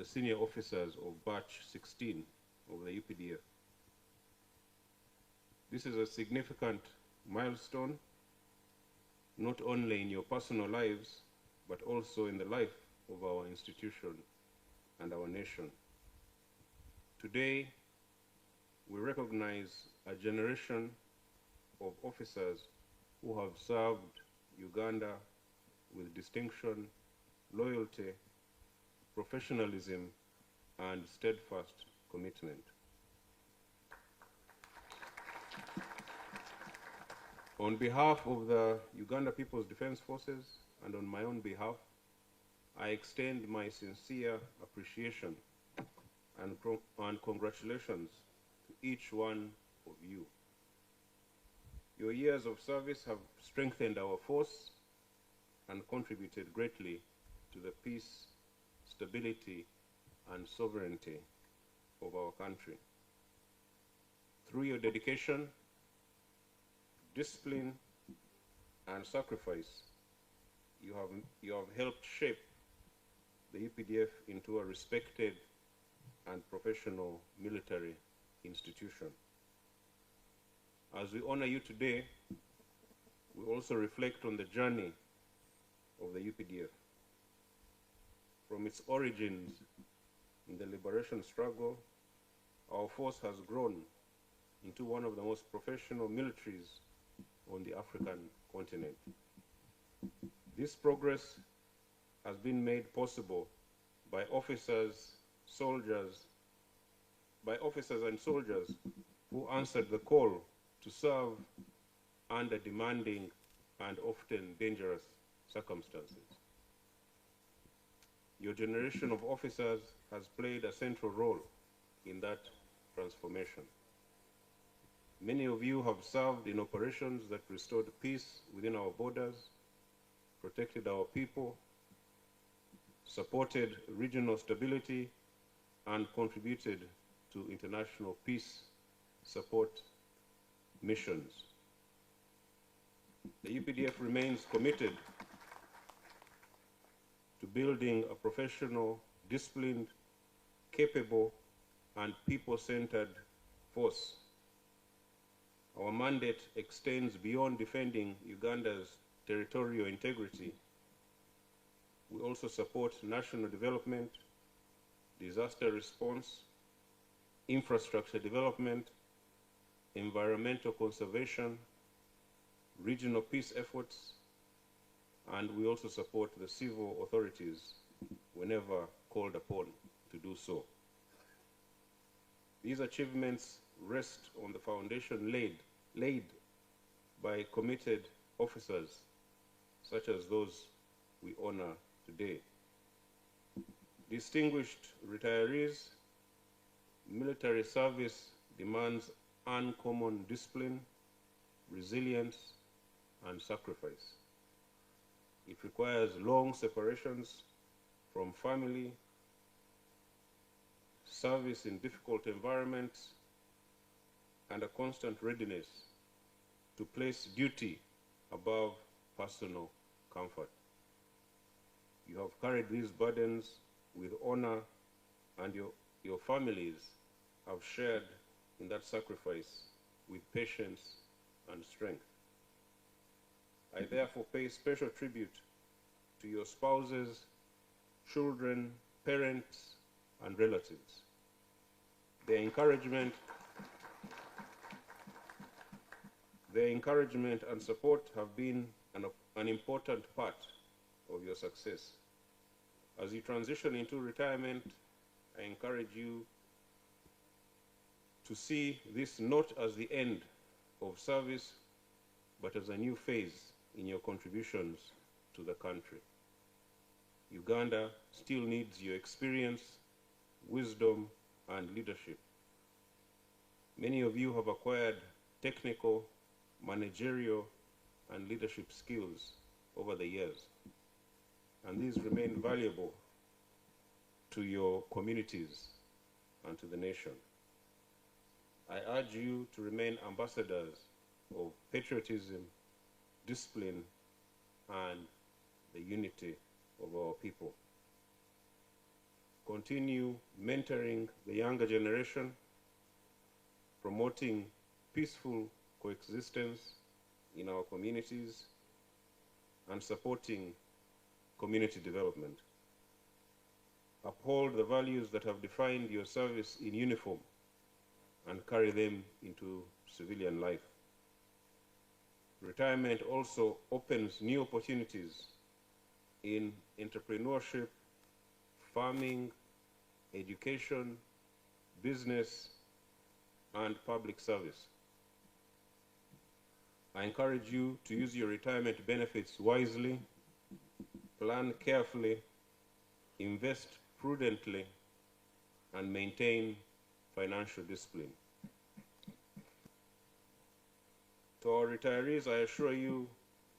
senior officers of Batch 16 of the UPDF. This is a significant milestone, not only in your personal lives, but also in the life of our institution and our nation. Today, we recognize a generation of officers who have served Uganda with distinction, loyalty, professionalism, and steadfast commitment. On behalf of the Uganda People's Defense Forces and on my own behalf, I extend my sincere appreciation and congratulations to each one of you. Your years of service have strengthened our force and contributed greatly to the peace, stability, and sovereignty of our country. Through your dedication, discipline, and sacrifice, you have helped shape the UPDF into a respected and professional military institution. As we honor you today, we also reflect on the journey of the UPDF. From its origins in the liberation struggle, our force has grown into one of the most professional militaries on the African continent. This progress has been made possible by officers and soldiers who answered the call to serve under demanding and often dangerous circumstances. Your generation of officers has played a central role in that transformation. Many of you have served in operations that restored peace within our borders, protected our people, supported regional stability, and contributed to international peace support missions. The UPDF remains committed to building a professional, disciplined, capable, and people-centered force. Our mandate extends beyond defending Uganda's territorial integrity. We also support national development, disaster response, infrastructure development, environmental conservation, regional peace efforts, and we also support the civil authorities whenever called upon to do so. These achievements rest on the foundation laid by committed officers such as those we honor today. Distinguished retirees, military service demands uncommon discipline, resilience, and sacrifice. It requires long separations from family, service in difficult environments, and a constant readiness to place duty above personal comfort. You have carried these burdens with honor, and your families have shared in that sacrifice with patience and strength. I therefore pay special tribute to your spouses, children, parents, and relatives. Their encouragement and support have been an important part of your success. As you transition into retirement, I encourage you to see this not as the end of service, but as a new phase in your contributions to the country. Uganda still needs your experience, wisdom, and leadership. Many of you have acquired technical, managerial, and leadership skills over the years, and these remain valuable to your communities and to the nation. I urge you to remain ambassadors of patriotism, discipline, and the unity of our people. Continue continue mentoring the younger generation, promoting peaceful coexistence in our communities, and supporting community development. Uphold the values that have defined your service in uniform and carry them into civilian life. Retirement also opens new opportunities in entrepreneurship, farming, education, business, and public service. I encourage you to use your retirement benefits wisely, plan carefully, invest prudently, and maintain financial discipline. To our retirees, I assure you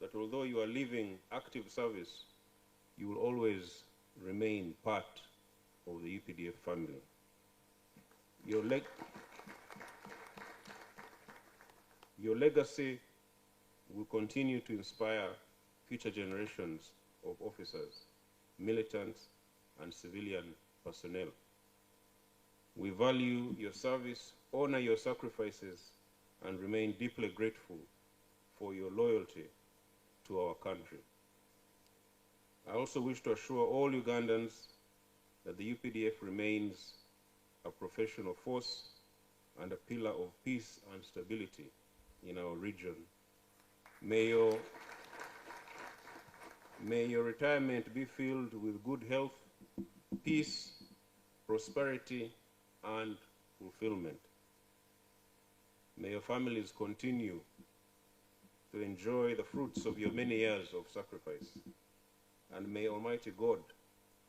that although you are leaving active service, you will always remain part of the UPDF family. Your legacy will continue to inspire future generations of officers, militants, and civilian personnel. We value your service, honor your sacrifices, and remain deeply grateful for your loyalty to our country. I also wish to assure all Ugandans that the UPDF remains a professional force and a pillar of peace and stability in our region. May your retirement be filled with good health, peace, prosperity, and fulfillment. May your families continue to enjoy the fruits of your many years of sacrifice. And may Almighty God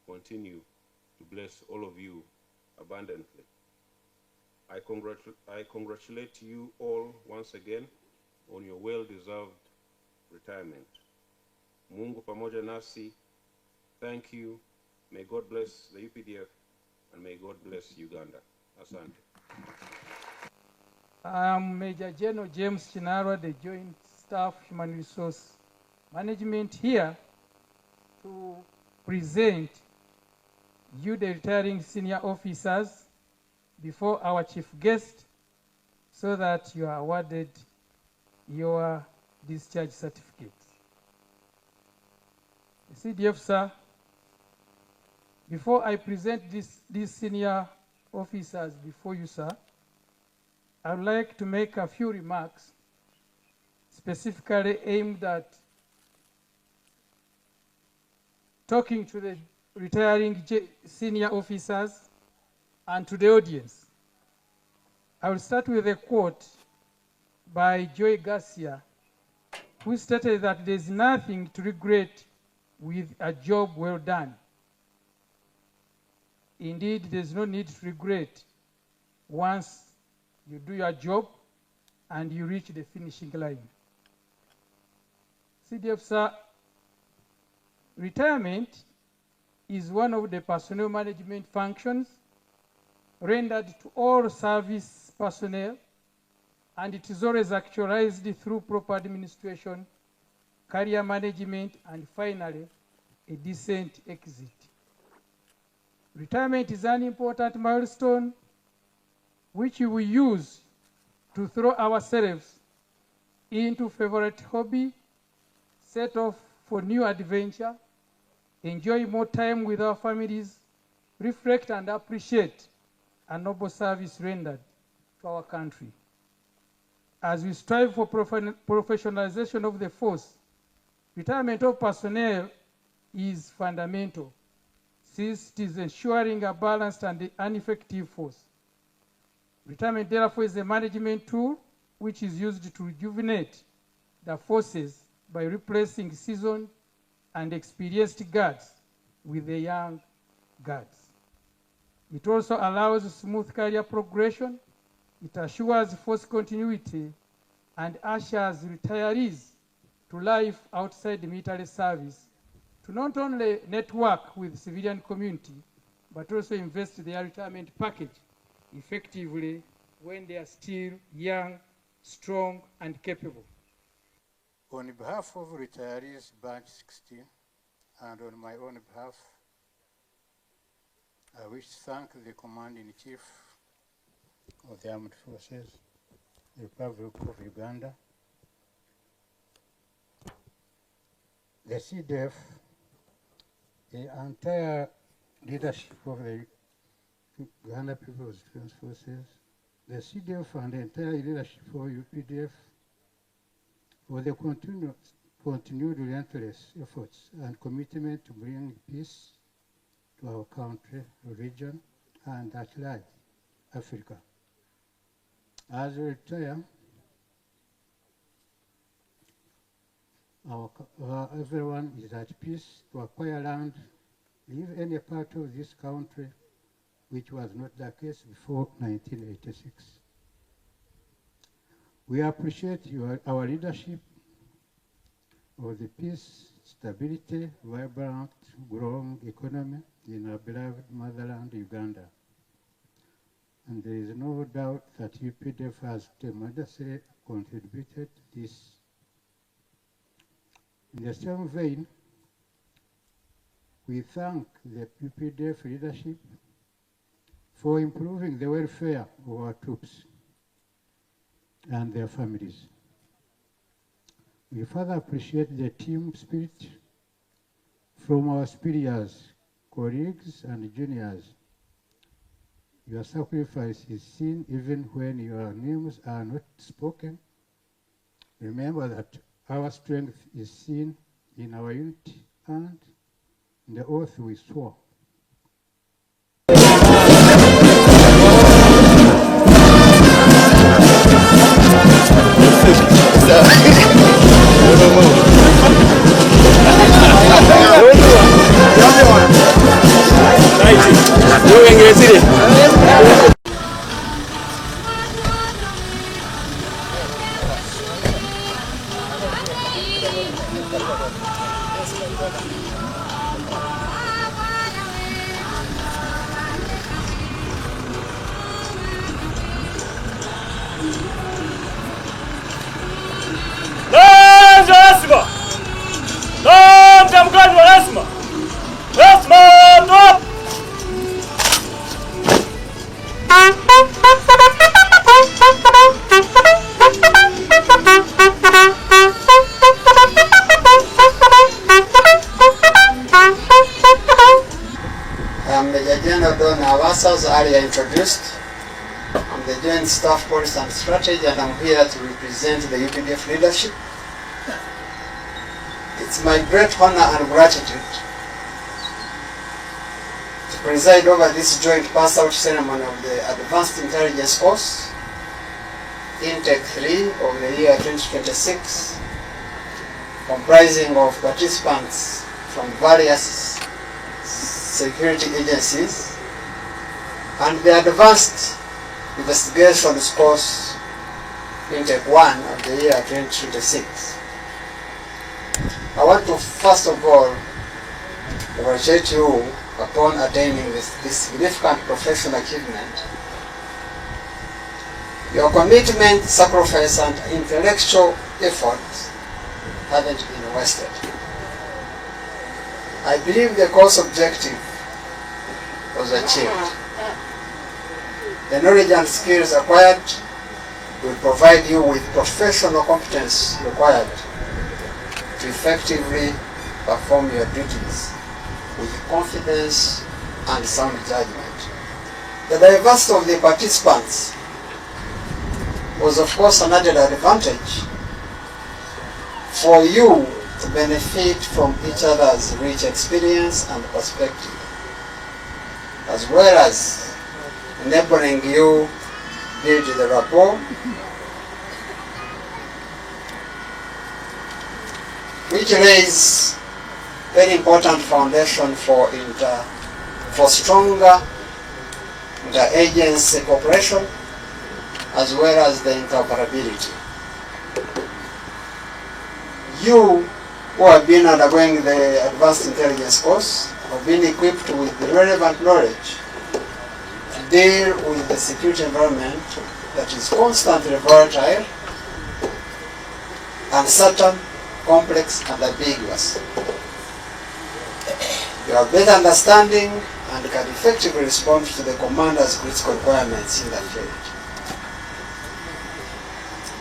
continue to bless all of you abundantly. I congratulate you all once again on your well-deserved retirement. Mungu pamoja nasi. Thank you. May God bless the UPDF and may God bless Uganda. Asante. I'm Major General James Chinarwa, the Joint Staff Human Resource Management, here to present you, the retiring senior officers, before our chief guest so that you are awarded your discharge certificate. CDF, sir, before I present these senior officers before you, sir, I would like to make a few remarks specifically aimed at talking to the retiring senior officers and to the audience. I will start with a quote by Joy Garcia, who stated that there is nothing to regret with a job well done. Indeed, there is no need to regret once you do your job and you reach the finishing line. CDF, sir, retirement is one of the personnel management functions rendered to all service personnel, and it is always actualized through proper administration, career management, and finally, a decent exit. Retirement is an important milestone which we will use to throw ourselves into favorite hobby, set off for new adventure, enjoy more time with our families, reflect and appreciate a noble service rendered to our country. As we strive for professionalization of the force, retirement of personnel is fundamental, since it is ensuring a balanced and an effective force. Retirement, therefore, is a management tool which is used to rejuvenate the forces by replacing seasoned and experienced guards with the young guards. It also allows smooth career progression, it assures force continuity, and ushers retirees to life outside the military service to not only network with civilian community, but also invest their retirement package effectively when they are still young, strong, and capable. On behalf of retirees Batch 16 and on my own behalf, I wish to thank the Commander-in-Chief of the Armed Forces, the Republic of Uganda, the CDF, the entire leadership of the Uganda People's Defense Forces, the CDF and the entire leadership of UPDF for the continued relentless efforts and commitment to bring peace to our country, region, and at large, Africa. As we retire, everyone is at peace to acquire land, live any part of this country, which was not the case before 1986. We appreciate our leadership of the peace, stability, vibrant, growing economy in our beloved motherland, Uganda. And there is no doubt that UPDF has tremendously contributed to this. In the same vein, we thank the UPDF leadership for improving the welfare of our troops and their families. We further appreciate the team spirit from our superiors, colleagues, and juniors. Your sacrifice is seen even when your names are not spoken. Remember that our strength is seen in our unity and in the oath we swore. As earlier introduced, I'm the Joint Staff Policy and Strategy, and I'm here to represent the UPDF leadership. It's my great honor and gratitude to preside over this joint pass-out ceremony of the Advanced Intelligence Course, Intake 3 of the year 2026, comprising of participants from various security agencies, and the Advanced Investigations Course, Intake 1 of the year 2026. I want to first of all congratulate you upon attaining this significant professional achievement. Your commitment, sacrifice, and intellectual effort haven't been wasted. I believe the course objective was achieved. The knowledge and skills acquired will provide you with professional competence required to effectively perform your duties with confidence and sound judgment. The diversity of the participants was of course an added advantage for you to benefit from each other's rich experience and perspective, as well as enabling you build the rapport which lays very important foundation for stronger interagency cooperation as well as the interoperability. You who have been undergoing the Advanced Intelligence course have been equipped with the relevant knowledge deal with the security environment that is constantly volatile, uncertain, complex, and ambiguous. You have better understanding and can effectively respond to the commander's critical requirements in the field.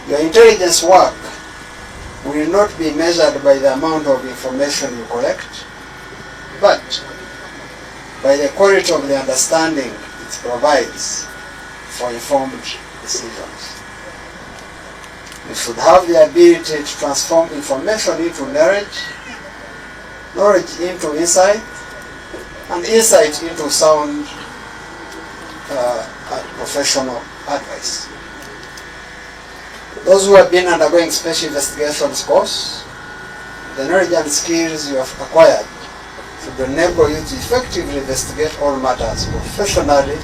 Your intelligence work will not be measured by the amount of information you collect, but by the quality of the understanding it provides for informed decisions. You should have the ability to transform information into knowledge, knowledge into insight, and insight into sound professional advice. Those who have been undergoing special investigations course, the knowledge and skills you have acquired should enable you to effectively investigate all matters professionally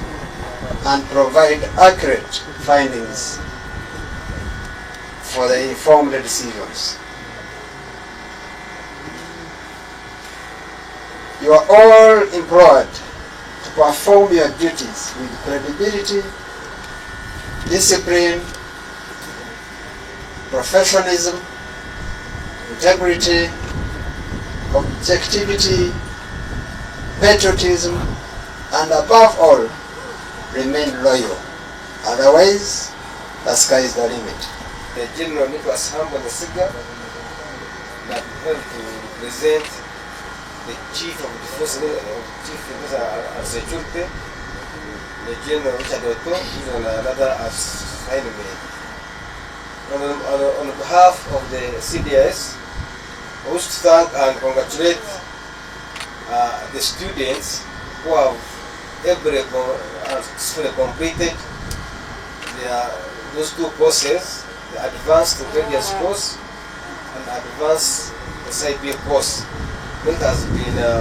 and provide accurate findings for the informed decisions. You are all employed to perform your duties with credibility, discipline, professionalism, integrity, objectivity, patriotism, and above all, remain loyal. Otherwise, the sky is the limit. The General Nicholas Hambo Nesiga that helped to present the Chief of Defense of Security, the General Richard Otto, who is on another assignment. On behalf of the CDS, I wish to thank and congratulate the students who have successfully completed those two courses, the Advanced Intelligence course and Advanced SIP course. It has been a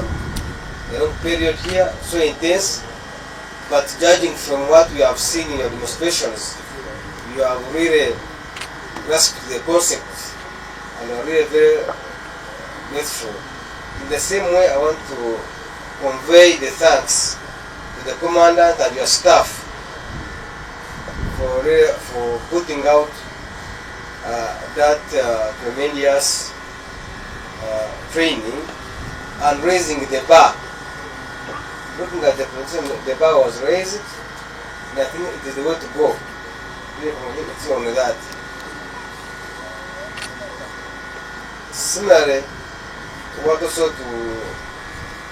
long period here, so intense, but judging from what we have seen in your demonstrations, you have really grasped the concept and are really very grateful. In the same way, I want to convey the thanks to the commandant and your staff for putting out that tremendous training and raising the bar. Looking at the position, the bar was raised, and I think it is the way to go. It's only that. Similarly, we want also to,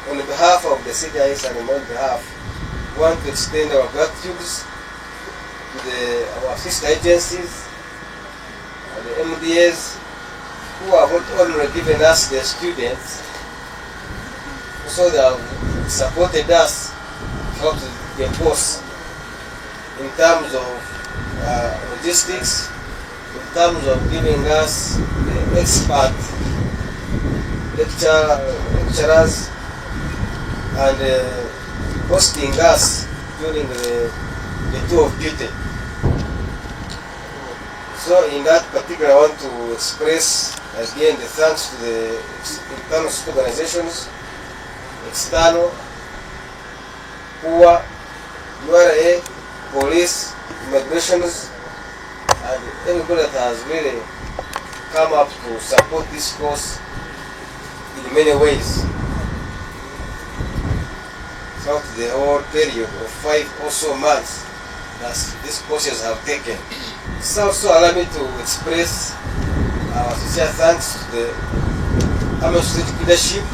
on behalf of the CDIS and on my behalf, want to extend our gratitude to our sister agencies, the MDAs, who have not only given us the students, also they have supported us throughout the course in terms of logistics, in terms of giving us the expert lecturers and hosting us during the tour of duty. So in that particular, I want to express again the thanks to the internal organizations, external, PUA, URA, police, immigrations, and everybody that has really come up to support this course in many ways. Throughout the whole period of 5 or so months that these courses have taken. So also allow me to express our sincere thanks to the Army Strategic Leadership,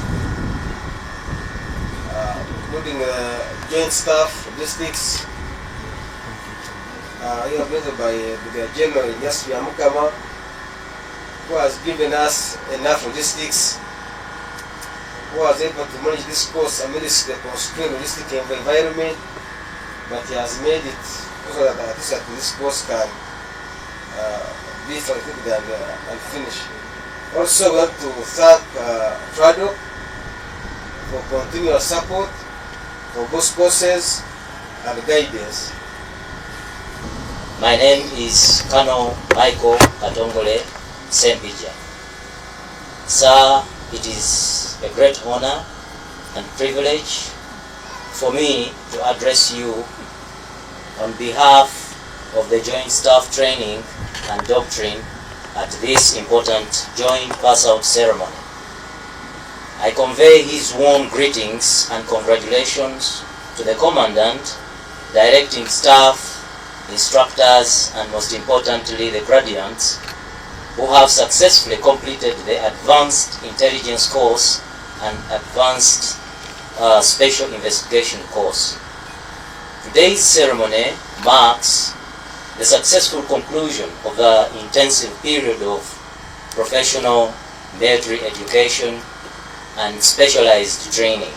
including Joint Staff, Logistics, represented by the General Inyasi Amukama, who has given us enough logistics, who was able to manage this course amidst the constrained logistic environment, but he has made it so that this course can be completed and finished. Also, we want to thank TRADOC for continuous support for both courses and guidance. My name is Colonel Michael Katongole Sempija. Sir, it is a great honor and privilege for me to address you on behalf of the Joint Staff Training and Doctrine at this important joint pass-out ceremony. I convey his warm greetings and congratulations to the Commandant, directing staff, instructors, and most importantly the graduates who have successfully completed the Advanced Intelligence course and Advanced Special Investigation course. Today's ceremony marks the successful conclusion of the intensive period of professional military education and specialized training.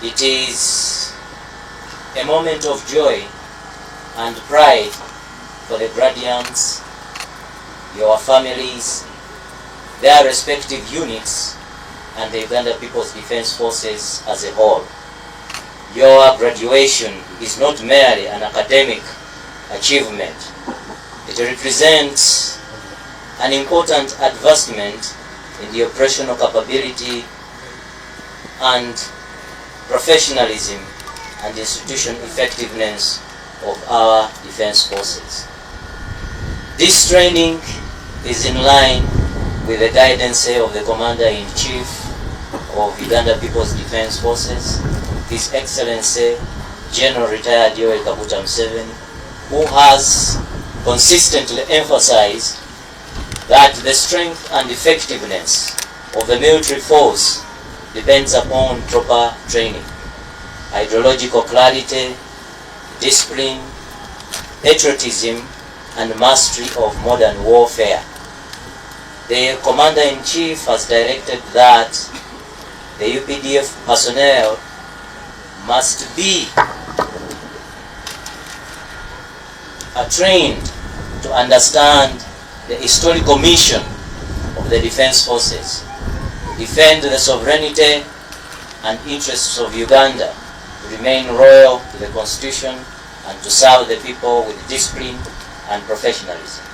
It is a moment of joy and pride for the graduates, your families, their respective units, and the Uganda People's Defense Forces as a whole. Your graduation is not merely an academic achievement. It represents an important advancement in the operational capability and professionalism and institution effectiveness of our defense forces. This training is in line with the guidance of the Commander-in-Chief of Uganda People's Defense Forces, His Excellency General Retired Yoweri Kaguta Museveni, who has consistently emphasized that the strength and effectiveness of the military force depends upon proper training, ideological clarity, discipline, patriotism, and mastery of modern warfare. The Commander-in-Chief has directed that the UPDF personnel must be trained to understand the historical mission of the defense forces, to defend the sovereignty and interests of Uganda, to remain loyal to the Constitution, and to serve the people with discipline and professionalism.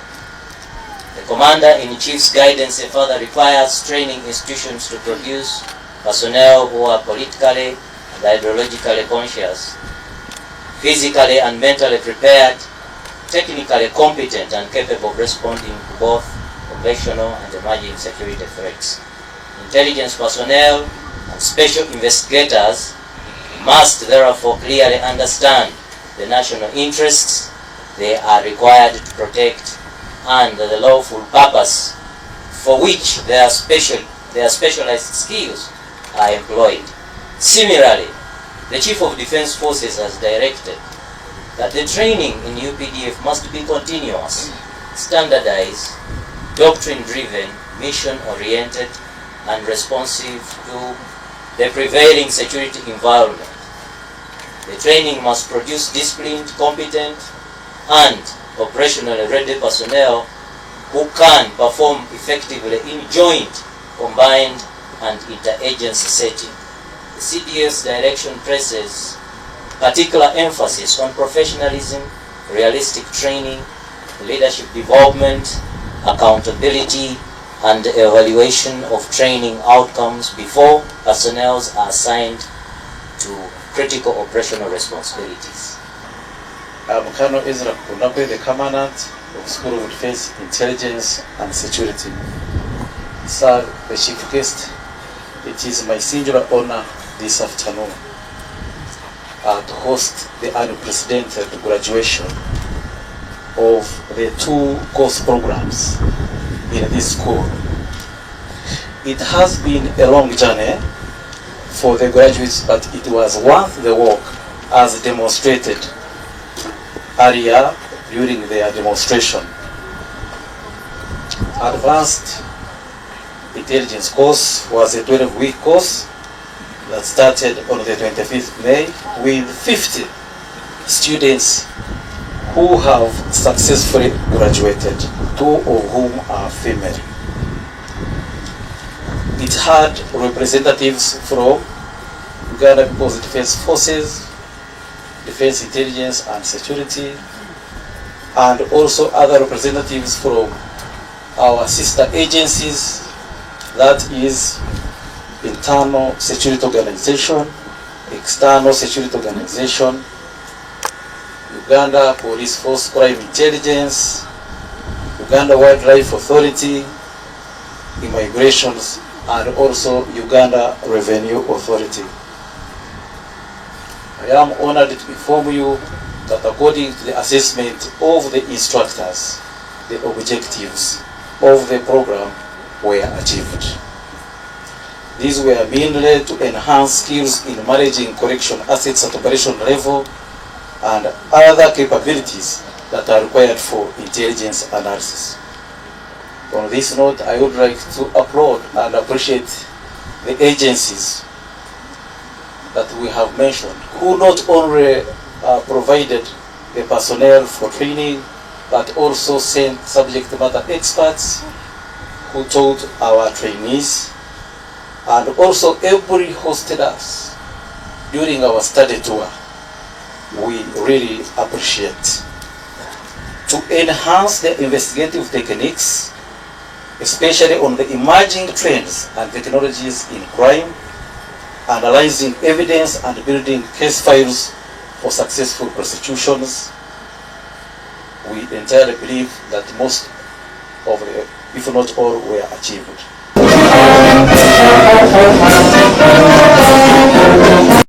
The Commander-in-Chief's guidance further requires training institutions to produce personnel who are politically and ideologically conscious, physically and mentally prepared, technically competent and capable of responding to both conventional and emerging security threats. Intelligence personnel and special investigators must therefore clearly understand the national interests they are required to protect and the lawful purpose for which their specialized skills are employed. Similarly, the Chief of Defense Forces has directed that the training in UPDF must be continuous, standardized, doctrine-driven, mission-oriented, and responsive to the prevailing security environment. The training must produce disciplined, competent, and operationally ready personnel who can perform effectively in joint, combined, and interagency setting. The CDF's direction places particular emphasis on professionalism, realistic training, leadership development, accountability, and evaluation of training outcomes before personnel are assigned to critical operational responsibilities. I'm Colonel Ezra Kundakwe, the Commandant of the School of Defense, Intelligence and Security. Sir, the Chief Guest, it is my singular honor this afternoon to host the unprecedented graduation of the 2 course programs in this school. It has been a long journey for the graduates, but it was worth the work as demonstrated earlier during their demonstration. Advanced Intelligence course was a 12-week course that started on the 25th May with 50 students who have successfully graduated, 2 of whom are female. It had representatives from Uganda People's Defense Forces, Defense Intelligence and Security, and also other representatives from our sister agencies, that is Internal Security Organization, External Security Organization, Uganda Police Force Crime Intelligence, Uganda Wildlife Authority, Immigration and also Uganda Revenue Authority. I am honored to inform you that according to the assessment of the instructors, the objectives of the program were achieved. These were mainly to enhance skills in managing correction assets at operation level and other capabilities that are required for intelligence analysis. On this note, I would like to applaud and appreciate the agencies that we have mentioned, who not only provided the personnel for training, but also sent subject matter experts who taught our trainees, and also everybody hosted us during our study tour. We really appreciate. To enhance the investigative techniques, especially on the emerging trends and technologies in crime, analyzing evidence and building case files for successful prosecutions, we entirely believe that most of the, if not all, were achieved.